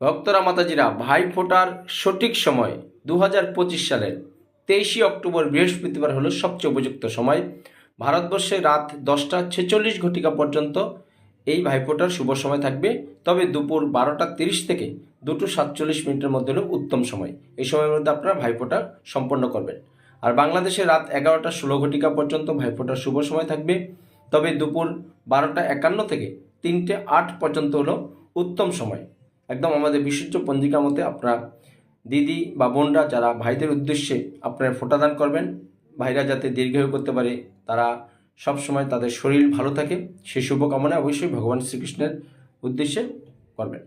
ভক্তরা মাতাজিরা, ভাই ফোটার সঠিক সময় 2025 সালের 23 অক্টোবর বৃহস্পতিবার হলো সবচেয়ে উপযুক্ত সময়। ভারতবর্ষে রাত 10:46 ঘটিকা পর্যন্ত এই ভাইফোঁটার শুভ সময় থাকবে। তবে দুপুর 12:30 থেকে 2:47 মধ্যে হলো উত্তম সময়। এই সময়ের মধ্যে আপনারা ভাইফোঁটা সম্পন্ন করবেন। আর বাংলাদেশে রাত 11:16 ঘটিকা পর্যন্ত ভাইফোঁটার শুভ সময় থাকবে। তবে দুপুর 12:51 থেকে 3:08 পর্যন্ত হলো উত্তম সময়। একদম আমাদের বিশুদ্ধ পঞ্জিকা মতে আপনারা দিদি বা বোনরা যারা ভাইদের উদ্দেশ্যে আপনারা ফোঁটাদান করবেন, ভাইরা যাতে দীর্ঘায়ু করতে পারে, তারা সবসময় তাদের শরীর ভালো থাকে, সেই শুভকামনা অবশ্যই ভগবান শ্রীকৃষ্ণের উদ্দেশ্যে করবেন।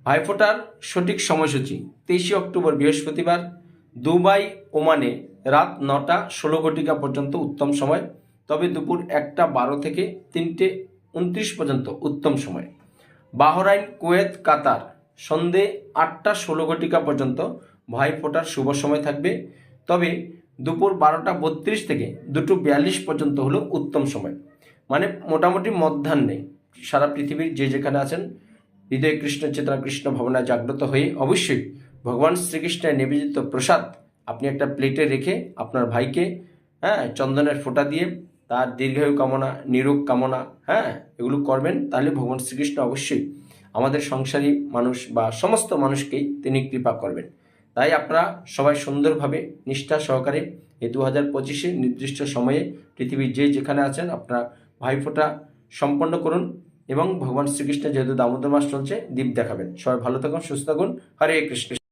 ভাইফোঁটার সঠিক সময়সূচি 23 অক্টোবর বৃহস্পতিবার দুবাই ওমানে রাত 9:16 ঘটিকা পর্যন্ত উত্তম সময়। তবে দুপুর 1:12 থেকে 3:29 পর্যন্ত উত্তম সময়। বাহরাইন, কুয়েত, কাতার সন্ধে 8:16 ঘটিকা পর্যন্ত ভাইফোঁটার শুভ সময় থাকবে। তবে দুপুর 12:32 থেকে 2:42 পর্যন্ত হলো উত্তম সময়। মানে মোটামুটি মধ্যাহ্নে সারা পৃথিবীর যে যেখানে আছেন, হৃদয় কৃষ্ণ চেতনা কৃষ্ণ ভাবনায় জাগ্রত হয়ে অবশ্যই ভগবান শ্রীকৃষ্ণের নিবেদিত প্রসাদ আপনি একটা প্লেটে রেখে আপনার ভাইকে চন্দনের ফোঁটা দিয়ে তার দীর্ঘায়ু কামনা, নিরোগ কামনা, এগুলো করবেন। তাহলে ভগবান শ্রীকৃষ্ণ অবশ্যই আমাদের সংসারী মানুষ বা সমস্ত মানুষকেই তিনি কৃপা করবেন। তাই আপনারা সবাই সুন্দরভাবে নিষ্ঠা সহকারে এই 2025 নির্দিষ্ট সময়ে পৃথিবীর যে যেখানে আছেন আপনারা ভাইফোঁটা সম্পন্ন করুন এবং ভগবান শ্রীকৃষ্ণের যেহেতু দামোদর মাস চলছে, দীপ দেখাবেন। সবাই ভালো থাকুন, সুস্থ থাকুন। হরে কৃষ্ণ।